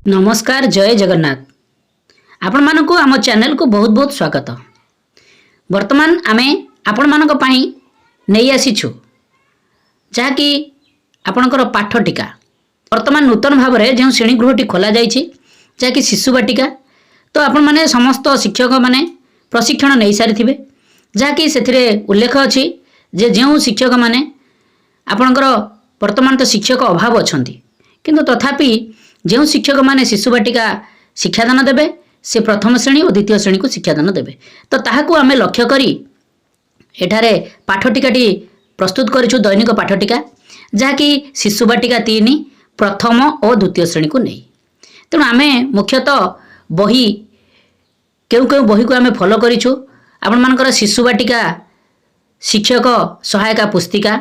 नमस्कार जय जगन्नाथ आपण मानक आम चैनल को बहुत बहुत स्वागत। वर्तमान आमे आपण मानक पई नहीं आसीछु जहाँकि आपणकर पाठ टीका वर्तमान नूतन भाव में जो श्रेणीगृहटी खोल जाइए जहाँकि शिशु बाटिका तो आपण माने समस्त शिक्षक माने प्रशिक्षण नहीं सारी जहाँकि से उल्लेख अच्छी जे जो शिक्षक माने आपणकर वर्तमान तो शिक्षक अभाव अच्छा किंतु तथापि जो शिक्षक माने शिशु बाटिका शिक्षादान देवे से प्रथम श्रेणी और द्वितीय श्रेणी को शिक्षादान देवे तो ताहाकू आमे लक्ष्य करी एठारे पाठटिकाटी प्रस्तुत करिछु दैनिक पाठटिका जहाँकि शिशु बाटिका 3 प्रथम और द्वितीय श्रेणी को नहीं। तेणु आमे मुख्यतः बही केउ केउ बही को आमे फॉलो करिछु आपण मानकर शिशु बाटिका शिक्षक सहायिका पुस्तिका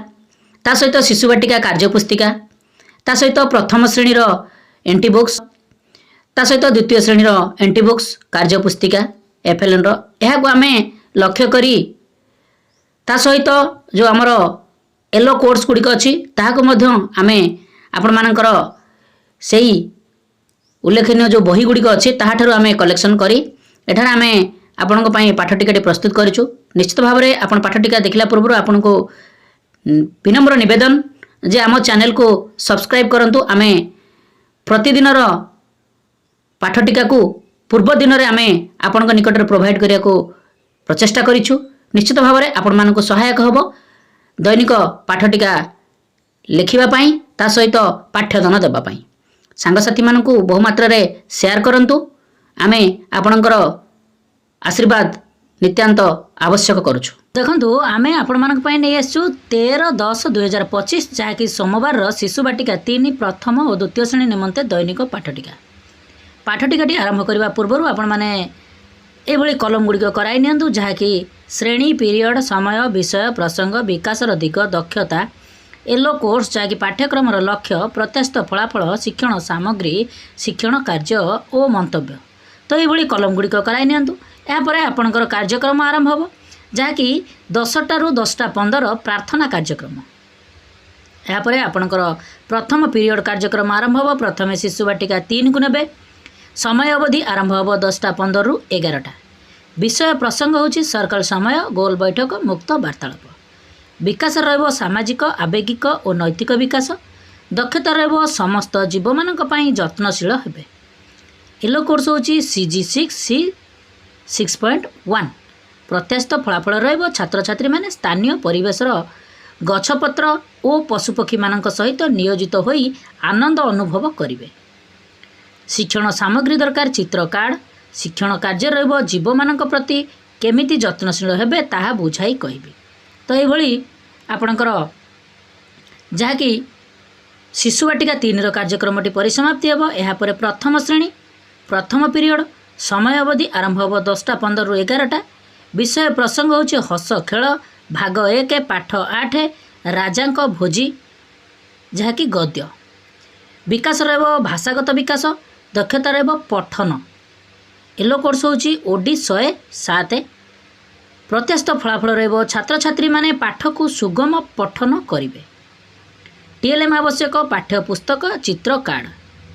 ता सहित शिशु बाटिका कार्य पुस्तिका ता सहित प्रथम श्रेणी एंटी बुक्स ता सहित द्वितीय श्रेणी एंटी बुक्स कार्य पुस्तिका एफएलएन को आमे लक्ष्य करी ता सहित जो आमर येलो कोर्स गुड़िक अच्छी ताहाको मध्य आमे आपण मानकर सेही उल्लेखनीय जो बही गुड़िक अच्छी ताहाठारु आमे कलेक्शन करी एठार आमे आपणक पई पाठटिकाटी प्रस्तुत करिछु। निश्चित भाव में आपण पाठटिका देखला पूर्व आपनको विनम्र निवेदन जे आम चैनल को सब्सक्राइब करंतु। आमे प्रतिदिनर पाठटिका को पूर्व दिन में आमे आपण निकट में प्रोवाइड करिया को प्रचेष्टा करिछु। निश्चित भाव में आपण मानक सहायक हबो दैनिक पाठटिका लिखिबा पई ता सहित पाठ्यदान देबा पई सांगसाथी मानकु बहुमात्रा रे शेयर करंतु। आमे आपणकर आशीर्वाद नित्यांत आवश्यक करुछु। देखंतु आमे आपण मानक पई नै आसु 13/10/2025 जहाँकि सोमवार शिशु बाटिका 3 प्रथम और द्वितीय श्रेणी निमंते दैनिक पाठटिकाटी आरंभ करने पूर्व आपण माने एभली कलम गुड़िक कराई नियंतु जहाँकि श्रेणी पीरियड समय विषय प्रसंग विकासर दिग दक्षता येलो कोर्स जहाँकि पाठ्यक्रम लक्ष्य प्रत्याशित फलाफल शिक्षण सामग्री शिक्षण कार्य और मंतव्य तो ये कलम गुड़िक कराई नियंतु। यापर आपणकर कार्यक्रम आरंभ हो जहाँकि 10टारू 10:15 प्रार्थना कार्यक्रम। यापर आपणकर प्रथम पीरियड कार्यक्रम आरंभ हो प्रथम शिशु बाटिका 3 को नेबे समय अवधि आरंभ हो 10:15 ରୁ 11टा। विषय प्रसंग होची सर्कल समय गोल बैठक मुक्त वार्तालाप। विकास रहिबो सामाजिक आवेगिक और नैतिक विकास दक्षता रहिबो समस्त जीव मानक पई यत्नशील हेबे। येलो कोर्स होची CG6 6.1 प्रत्याशित फलाफल रहिबो छात्र छात्री माने स्थानीय परिवेशर गछपत्र और पशुपक्षी मानक सहित नियोजित होई आनंद अनुभव करिवे। शिक्षण सामग्री दरकार चित्र कार्ड शिक्षण कार्य रहिबो जीव मानक प्रति केमिति यत्नशील हेबे ताहा बुझाई कहबे। तो ये आपणकर जहाँकि शिशु बाटिका 3 कार्यक्रमटी परिसमाप्ति हेबो। यापर प्रथम श्रेणी प्रथम पीरियड समय अवधि आरंभ हो 10:15 ରୁ 11टा। विषय प्रसंग होची हस खेल भाग 1 पाठ 8 राजांक भोजी जहाँकि गद्य। विकास रहिबो भाषागत विकास दक्षता रहिबो पठन। येलो कोर्स होची ओडी 107 प्रत्याशित फलाफल रहिबो छात्र छात्री माने पाठ को सुगम पठन करिवे। टीएलएम आवश्यक पाठ्य पुस्तक चित्र कार्ड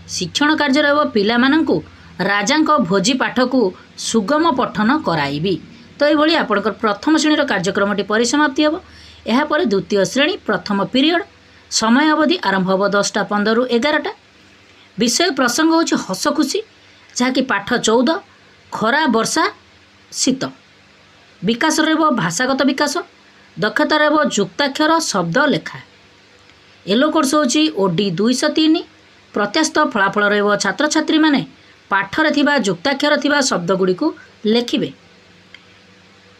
शिक्षण कार्य रहिबो पिला माननकु राजांक भोजी पाठ को सुगम पठन कराइबी। तो ये आपणकर प्रथम श्रेणी कार्यक्रमटी परिसमाप्ति हेबो। यापर द्वितीय श्रेणी प्रथम पीरियड समय अवधि आरंभ हो 10:15 ରୁ 11टा। विषय प्रसंग होची हस खुशी जहाँकि पाठ 14 खरा वर्षा शीत। विकास रहिबो भाषागत विकास दक्षता रहिबो युक्ताक्षर शब्द लेखा। येलो कोर्स होची ओडी 203 प्रत्याशित फलाफल रहिबो छात्र छात्री माने पाठरे थिबा युक्ताक्षर थिबा शब्द गुडी को लेखिबे।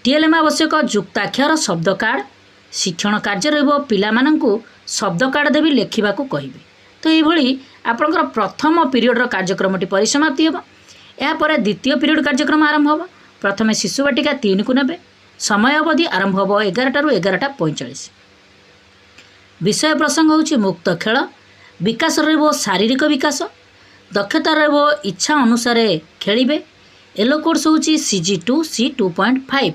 टीएलएम आवश्यक युक्ताक्षर शब्द कार्ड शिक्षण कार्य रहिबो पिला माननकु शब्द कार्ड देवी लेखिबा को कहिबे। तो ये आपणकर प्रथम पीरियड कार्यक्रमटी परिसमाप्ति हेबो। यापर द्वितीय पीरियड कार्यक्रम आरंभ हो प्रथम शिशु बाटिका 3 को नेबे समय अवधि आरंभ हो 11टा ରୁ 11:45। विषय प्रसंग होची मुक्त खेल विकास रहिबो शारीरिक विकास दक्षता रहिबो इच्छा अनुसार खेलिबे। येलो कोर्स होची CG2 C2.5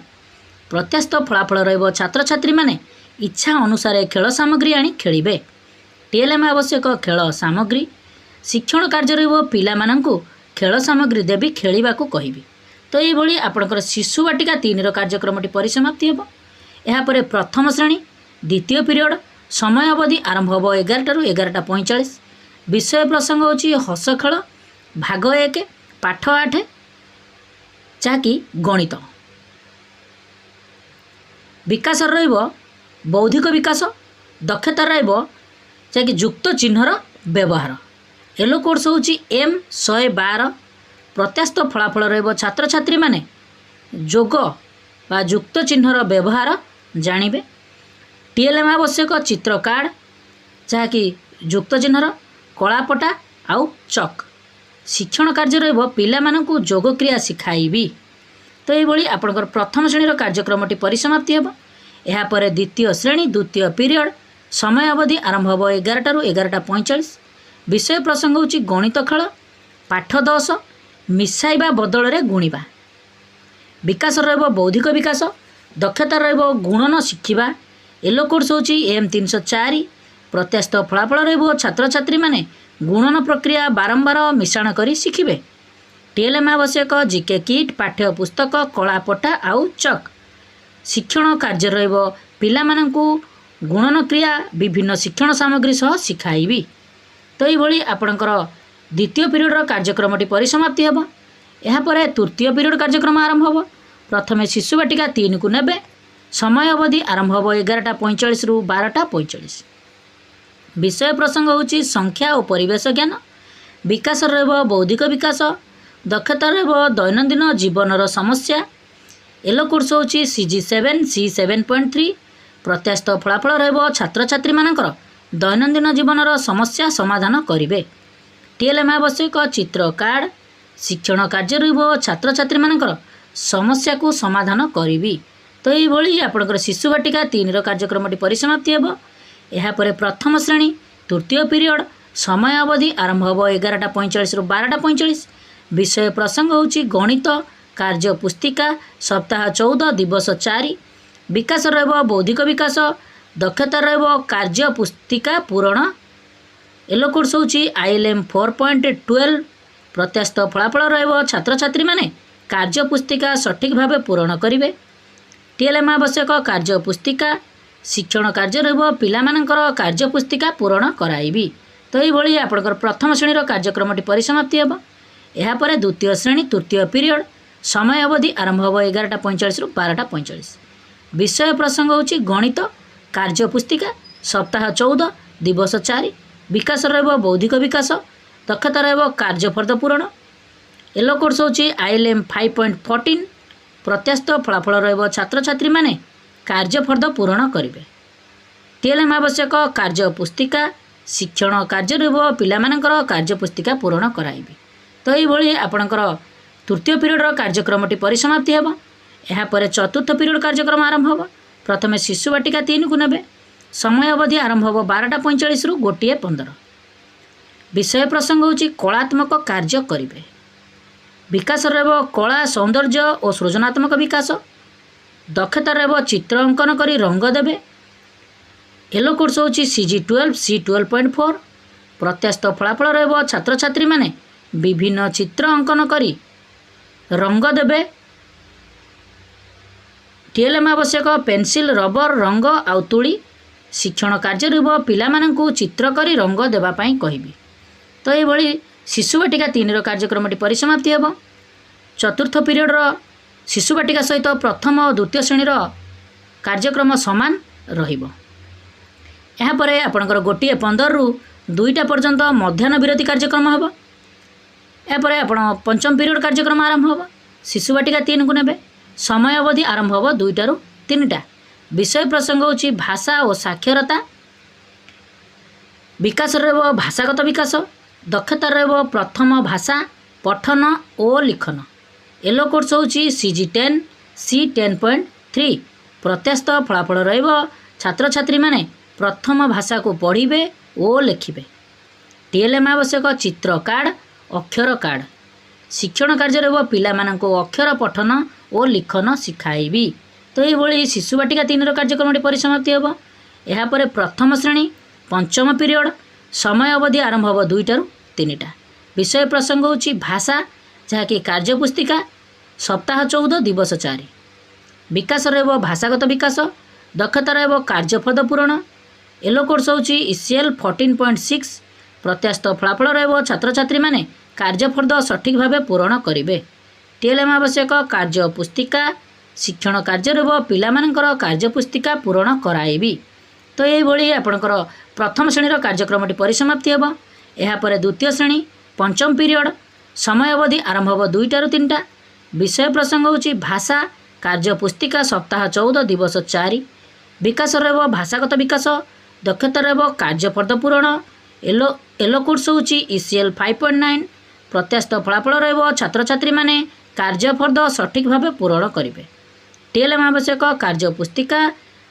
प्रत्याशित फलाफल रहिबो छात्र छात्री माने इच्छा अनुसार खेल सामग्री आनी खेलिबे। टीएलएम आवश्यक खेल सामग्री ଶିକ୍ଷଣ କାର୍ଯ୍ୟ ରହିବ ପିଲାମାନଙ୍କୁ ଖେଳ ସାମଗ୍ରୀ ଦେବି ଖେଳିବାକୁ କହିବି। ତ ଏଇଭଳି ଆପଣଙ୍କର ଶିଶୁ ବାଟିକା 3ର କାର୍ଯ୍ୟକ୍ରମଟି ପରିସମାପ୍ତି ହେବ। ଏହାପରେ ପ୍ରଥମ ଶ୍ରେଣୀ ଦ୍ୱିତୀୟ ପିରିୟଡ଼ ସମୟ ଅବଧି ଆରମ୍ଭ ହେବ 11ଟାରୁ 11:45। ବିଷୟ ପ୍ରସଙ୍ଗ ହେଉଛି ହସ ଖେଳ ଭାଗ 1 ପାଠ 8 ଯାହାକି ଗଣିତ। ବିକାଶର ରହିବ ବୌଦ୍ଧିକ ବିକାଶ, ଦକ୍ଷତା ରହିବ ଯାହାକି ଯୁକ୍ତ ଚିହ୍ନର ବ୍ୟବହାର। ଏଲୋ କୋର୍ସ ହେଉଛି M112। ପ୍ରତ୍ୟାସ୍ଥ ଫଳାଫଳ ରହିବ ଛାତ୍ରଛାତ୍ରୀମାନେ ଯୋଗ ବା ଯୁକ୍ତ ଚିହ୍ନର ବ୍ୟବହାର ଜାଣିବେ। TLM ଆବଶ୍ୟକ ଚିତ୍ର କାର୍ଡ଼ ଯାହାକି ଯୁକ୍ତ ଚିହ୍ନର, କଳାପଟା ଆଉ ଚକ୍। ଶିକ୍ଷଣ କାର୍ଯ୍ୟ ରହିବ ପିଲାମାନଙ୍କୁ ଯୋଗ କ୍ରିୟା ଶିଖାଇବି। ତ ଏଇଭଳି ଆପଣଙ୍କର ପ୍ରଥମ ଶ୍ରେଣୀର କାର୍ଯ୍ୟକ୍ରମଟି ପରିସମାପ୍ତି ହେବ। ଏହାପରେ ଦ୍ୱିତୀୟ ଶ୍ରେଣୀ ଦ୍ୱିତୀୟ ପିରିୟଡ଼ ସମୟ ଅବଧି ଆରମ୍ଭ ହେବ 11ଟାରୁ 11:45। ବିଷୟ ପ୍ରସଙ୍ଗ ହେଉଛି ଗଣିତ ଖେଳ ପାଠ 10 ମିଶାଇବା ବଦଳରେ ଗୁଣିବା। ବିକାଶ ରହିବ ବୌଦ୍ଧିକ ବିକାଶ, ଦକ୍ଷତା ରହିବ ଗୁଣନ ଶିଖିବା। ଏଲୋ କୋର୍ସ ହେଉଛି M304। ପ୍ରତ୍ୟାସ୍ଥ ଫଳାଫଳ ରହିବ ଛାତ୍ରଛାତ୍ରୀମାନେ ଗୁଣନ ପ୍ରକ୍ରିୟା ବାରମ୍ବାର ମିଶାଣ କରି ଶିଖିବେ। TLM ଆବଶ୍ୟକ GK କିଟ୍ ପାଠ୍ୟ ପୁସ୍ତକ, କଳାପଟା ଆଉ ଚକ୍। ଶିକ୍ଷଣ କାର୍ଯ୍ୟ ରହିବ ପିଲାମାନଙ୍କୁ ଗୁଣନ କ୍ରିୟା ବିଭିନ୍ନ ଶିକ୍ଷଣ ସାମଗ୍ରୀ ସହ ଶିଖାଇବି। ତ ଏଇଭଳି ଆପଣଙ୍କର ଦ୍ୱିତୀୟ ପିରିୟଡ଼ର କାର୍ଯ୍ୟକ୍ରମଟି ପରିସମାପ୍ତି ହେବ। ଏହାପରେ ତୃତୀୟ ପିରିୟଡ଼ କାର୍ଯ୍ୟକ୍ରମ ଆରମ୍ଭ ହେବ। ପ୍ରଥମେ ଶିଶୁ ବାଟିକା 3କୁ ନେବେ। ସମୟ ଅବଧି ଆରମ୍ଭ ହେବ 11:45ରୁ 12:45। ବିଷୟ ପ୍ରସଙ୍ଗ ହେଉଛି ସଂଖ୍ୟା ଓ ପରିବେଶ ଜ୍ଞାନ। ବିକାଶ ରହିବ ବୌଦ୍ଧିକ ବିକାଶ, ଦକ୍ଷତା ରହିବ ଦୈନନ୍ଦିନ ଜୀବନର ସମସ୍ୟା। ଏଲୋ କୋର୍ସ ହେଉଛି CG7 C7.3। ପ୍ରତ୍ୟାସ୍ଥ ଫଳାଫଳ ରହିବ ଛାତ୍ରଛାତ୍ରୀମାନଙ୍କର ଦୈନନ୍ଦିନ ଜୀବନର ସମସ୍ୟା ସମାଧାନ କରିବେ। TLM ଆବଶ୍ୟକ ଚିତ୍ର କାର୍ଡ଼। ଶିକ୍ଷଣ କାର୍ଯ୍ୟ ରହିବ ଛାତ୍ରଛାତ୍ରୀମାନଙ୍କର ସମସ୍ୟାକୁ ସମାଧାନ କରିବି। ତ ଏଇଭଳି ଆପଣଙ୍କର ଶିଶୁ ବାଟିକା 3ର କାର୍ଯ୍ୟକ୍ରମଟି ପରିସମାପ୍ତି ହେବ। ଏହାପରେ ପ୍ରଥମ ଶ୍ରେଣୀ ତୃତୀୟ ପିରିୟଡ଼ ସମୟ ଅବଧି ଆରମ୍ଭ ହେବ 11:45ରୁ 12:45। ବିଷୟ ପ୍ରସଙ୍ଗ ହେଉଛି ଗଣିତ କାର୍ଯ୍ୟ ପୁସ୍ତିକା ସପ୍ତାହ 14 ଦିବସ 4। ବିକାଶ ରହିବ ବୌଦ୍ଧିକ ବିକାଶ, ଦକ୍ଷତା ରହିବ କାର୍ଯ୍ୟ ପୁସ୍ତିକା ପୂରଣ। ଏଲୋ କୋର୍ସ ହେଉଛି ILM 4.12। ପ୍ରତ୍ୟାସ୍ଥ ଫଳାଫଳ ରହିବ ଛାତ୍ରଛାତ୍ରୀମାନେ କାର୍ଯ୍ୟ ପୁସ୍ତିକା ସଠିକ୍ ଭାବେ ପୂରଣ କରିବେ। TLM ଆବଶ୍ୟକ କାର୍ଯ୍ୟ ପୁସ୍ତିକା। ଶିକ୍ଷଣ କାର୍ଯ୍ୟ ରହିବ ପିଲାମାନଙ୍କର କାର୍ଯ୍ୟ ପୁସ୍ତିକା ପୂରଣ କରାଇବି। ତ ଏଇଭଳି ଆପଣଙ୍କର ପ୍ରଥମ ଶ୍ରେଣୀର କାର୍ଯ୍ୟକ୍ରମଟି ପରିସମାପ୍ତି ହେବ। ଏହାପରେ ଦ୍ୱିତୀୟ ଶ୍ରେଣୀ ତୃତୀୟ ପିରିୟଡ଼ ସମୟ ଅବଧି ଆରମ୍ଭ ହେବ 11:45ରୁ 12:45। ବିଷୟ ପ୍ରସଙ୍ଗ ହେଉଛି ଗଣିତ କାର୍ଯ୍ୟ ପୁସ୍ତିକା ସପ୍ତାହ 14 ଦିବସ 4। ବିକାଶ ରହିବ ବୌଦ୍ଧିକ ବିକାଶ, ଦକ୍ଷତା ରହିବ କାର୍ଯ୍ୟଫର୍ଦ୍ଦ ପୂରଣ। ଏଲୋ କୋର୍ସ ହେଉଛି ILM 5.14। ପ୍ରତ୍ୟାସ୍ଥ ଫଳାଫଳ ରହିବ ଛାତ୍ରଛାତ୍ରୀମାନେ କାର୍ଯ୍ୟଫର୍ଦ୍ଦ ପୂରଣ କରିବେ। TLM ଆବଶ୍ୟକ କାର୍ଯ୍ୟ ପୁସ୍ତିକା। ଶିକ୍ଷଣ କାର୍ଯ୍ୟ ରହିବ ପିଲାମାନଙ୍କର କାର୍ଯ୍ୟ ପୁସ୍ତିକା ପୂରଣ କରାଇବି। ତ ଏଇଭଳି ଆପଣଙ୍କର ତୃତୀୟ ପିରିୟଡ଼ର କାର୍ଯ୍ୟକ୍ରମଟି ପରିସମାପ୍ତି ହେବ। ଏହାପରେ ଚତୁର୍ଥ ପିରିୟଡ଼ କାର୍ଯ୍ୟକ୍ରମ ଆରମ୍ଭ ହେବ। ପ୍ରଥମେ ଶିଶୁ ବାଟିକା 3କୁ ନେବେ। ସମୟ ଅବଧି ଆରମ୍ଭ ହେବ 12:45ରୁ 1:15। ବିଷୟ ପ୍ରସଙ୍ଗ ହେଉଛି କଳାତ୍ମକ କାର୍ଯ୍ୟ କରିବେ। ବିକାଶ ରହିବ କଳା ସୌନ୍ଦର୍ଯ୍ୟ ଓ ସୃଜନାତ୍ମକ ବିକାଶ। ଦକ୍ଷତା ରହିବ ଚିତ୍ର ଅଙ୍କନ କରି ରଙ୍ଗ ଦେବେ। ଏଲୋ କୋର୍ସ ହେଉଛି CG12 C12.4। ପ୍ରତ୍ୟାସ୍ଥ ଫଳାଫଳ ରହିବ ଛାତ୍ରଛାତ୍ରୀମାନେ ବିଭିନ୍ନ ଚିତ୍ର ଅଙ୍କନ କରି ରଙ୍ଗ ଦେବେ। TLM ଆବଶ୍ୟକ ପେନସିଲ, ରବର, ରଙ୍ଗ ଆଉ ତୁଳି। ଶିକ୍ଷଣ କାର୍ଯ୍ୟ ରହିବ ପିଲାମାନଙ୍କୁ ଚିତ୍ର କରି ରଙ୍ଗ ଦେବା ପାଇଁ କହିବି। ତ ଏଇଭଳି ଶିଶୁ ବାଟିକା 3ର କାର୍ଯ୍ୟକ୍ରମଟି ପରିସମାପ୍ତି ହେବ। ଚତୁର୍ଥ ପିରିୟଡ଼ର ଶିଶୁ ବାଟିକା ସହିତ ପ୍ରଥମ ଓ ଦ୍ୱିତୀୟ ଶ୍ରେଣୀର କାର୍ଯ୍ୟକ୍ରମ ସମାନ ରହିବ। ଏହାପରେ ଆପଣଙ୍କର 1:15ରୁ 2ଟା ପର୍ଯ୍ୟନ୍ତ ମଧ୍ୟାହ୍ନ ବିରତି କାର୍ଯ୍ୟକ୍ରମ ହେବ। ଏହାପରେ ଆପଣ ପଞ୍ଚମ ପିରିୟଡ଼ କାର୍ଯ୍ୟକ୍ରମ ଆରମ୍ଭ ହେବ। ଶିଶୁ ବାଟିକା 3କୁ ନେବେ। ସମୟ ଅବଧି ଆରମ୍ଭ ହେବ 2ଟାରୁ 3ଟା। ବିଷୟ ପ୍ରସଙ୍ଗ ହେଉଛି ଭାଷା ଓ ସାକ୍ଷରତା। ବିକାଶ ରହିବ ଭାଷାଗତ ବିକାଶ, ଦକ୍ଷତା ରହିବ ପ୍ରଥମ ଭାଷା ପଠନ ଓ ଲିଖନ। ଏଲୋ କୋର୍ସ ହେଉଛି CG10 C10.3। ପ୍ରତ୍ୟାସ୍ଥ ଫଳାଫଳ ରହିବ ଛାତ୍ରଛାତ୍ରୀମାନେ ପ୍ରଥମ ଭାଷାକୁ ପଢ଼ିବେ ଓ ଲେଖିବେ। TLM ଆବଶ୍ୟକ ଚିତ୍ର କାର୍ଡ଼, ଅକ୍ଷର କାର୍ଡ଼। ଶିକ୍ଷଣ କାର୍ଯ୍ୟ ରହିବ ପିଲାମାନଙ୍କୁ ଅକ୍ଷର ପଠନ ଓ ଲିଖନ ଶିଖାଇବି। ତ ଏଇଭଳି ଶିଶୁ ବାଟିକା 3ର କାର୍ଯ୍ୟକ୍ରମଟି ପରିସମାପ୍ତି ହେବ। ଏହାପରେ ପ୍ରଥମ ଶ୍ରେଣୀ ପଞ୍ଚମ ପିରିୟଡ଼ ସମୟ ଅବଧି ଆରମ୍ଭ ହେବ 2ଟାରୁ 3टा। विषय प्रसंग होची भाषा जहाँकि कार्य पुस्तिका सप्ताह 14 दिवस 4। विकास रहबो भाषागत विकास, दक्षता रहबो कार्यफल पूरण। येलो कोर्स होची ECL 14.6। प्रत्याशित फलाफल रहबो छात्र छात्री माने कार्यफल सठिक भाव पूरण करेंगे। TLM आवश्यक कार्य पुस्तिका शिक्षण कार्य रहबो पिला मानकर कार्य पुस्तिका पूरण कराइबी। तो ये आपणकर प्रथम श्रेणी कार्यक्रम परिसमाप्ति हेब। यापर द्वितीय श्रेणी पंचम पीरियड समय अवधि आरंभ हो 2टा ରୁ 3टा। विषय प्रसंग होची भाषा कार्य पुस्तिका सप्ताह 14 दिवस 4। विकास रहबो भाषागत विकास, दक्षता रहबो कार्यफल पूरण। येलो कोर्स होची ECL 5.9। प्रत्याशित फलाफल रहबो छात्र छात्री माने कार्यफल सठिक भाव पूरण करेंगे। TLM आवश्यक कार्य पुस्तिका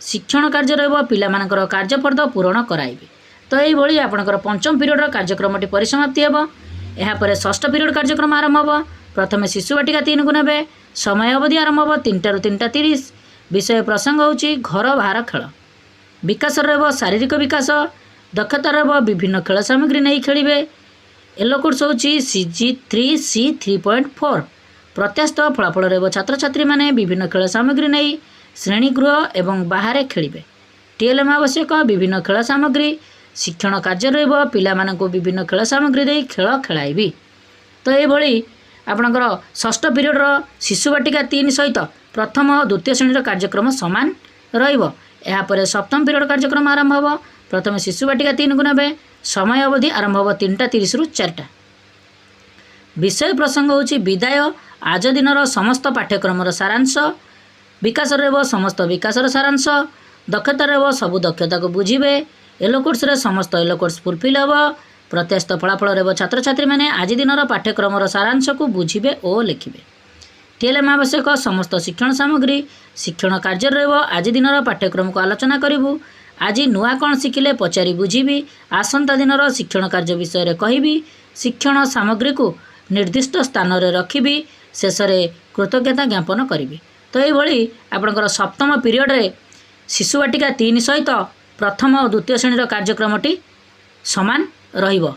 शिक्षण कार्य रहबो पिला मानकर कार्यफल पूरण कराइबे। तो ये आपणकर पंचम पीरियड कार्यक्रम परिसमाप्ति हेब। यापर षष्ठ पीरियड कार्यक्रम आरंभ हो। प्रथम शिशु बाटिका 3 को नेबे। समय अवधि आरंभ हो 3टा ରୁ 3:30। विषय प्रसंग होची घर बाहर खेल। विकास रहबो शारीरिक विकास, दक्षता रहबो विभिन्न खेल सामग्री नहीं खेलिबे। येलो कोर्स होची CG3C 3.4। प्रत्याशित फलाफल रहबो छात्र छात्री माने विभिन्न खेल सामग्री नहीं श्रेणी गृह एवं बाहर खेलिबे। TLM आवश्यक विभिन्न खेल सामग्री शिक्षण कार्य रहबो पिला माननको विभिन्न खेल सामग्री दे खेल खेलाइबी। तो ये आपणकर षष्ठ पीरियड शिशु बाटिका 3 सहित प्रथम और द्वितीय श्रेणी कार्यक्रम समान रहिबो। यापर सप्तम पीरियड कार्यक्रम आरंभ हो। प्रथम शिशु बाटिका 3 को नेबे। समय अवधि आरंभ हो 3:30 ରୁ 4टा। विषय प्रसंग होची विदाय आज दिनर समस्त पाठ्यक्रम सारांश। विकास रहबो समस्त विकासर सारांश, दक्षता रहबो सबु दक्षता को बुझिबे। येलो कोर्स रे समस्त येलो कोर्स फुलफिल हेब। प्रत्याशित फलाफल रहबो छात्र छात्री माने आज दिनर पाठ्यक्रम सारांश को बुझिबे और लिखिबे। TLM आवश्यक समस्त शिक्षण सामग्री शिक्षण कार्य रहबो आज दिनर पाठ्यक्रम को आलोचना करिबु। आज नुआ कौन शिखिले पचारि बुझिबी। आसंता दिनर शिक्षण कार्य विषय रे कहिबी। शिक्षण सामग्री को निर्दिष्ट स्थान रे रखिबी। शेष रे कृतज्ञता ज्ञापन करिबी। तो ये आपणकर सप्तम पीरियड रे शिशु बाटिका 3 सहित प्रथम और द्वितीय श्रेणी कार्यक्रमटी समान रहिबो।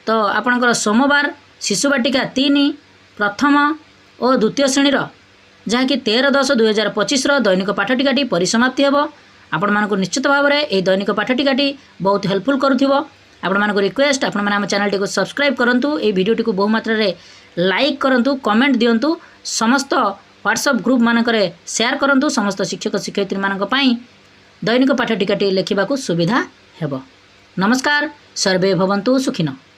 तो आपणकर सोमवार शिशु बाटिका 3 प्रथम और द्वितीय श्रेणी जहाँकि 13/10/2025 दैनिक पाठटिकाटी परिसमाप्ति हेब। आपण मानक निश्चित भाव में ये दैनिक पाठटिकाटी बहुत हेल्पफुल करुथिबो। आपण मानक रिक्वेस्ट आपण माने हम चैनल को सब्सक्राइब करंतु। ये वीडियो टी को बहु मात्रा रे लाइक करंतु, कमेंट दियंतु, समस्त व्हाट्सएप ग्रुप मानकरे शेयर करंतु। समस्त शिक्षक शिक्षयित्री मानक पई दैनिक पाठटिकाटी लेखिबाकू सुविधा हेब। नमस्कार। सर्वे भवन्तु सुखिनः।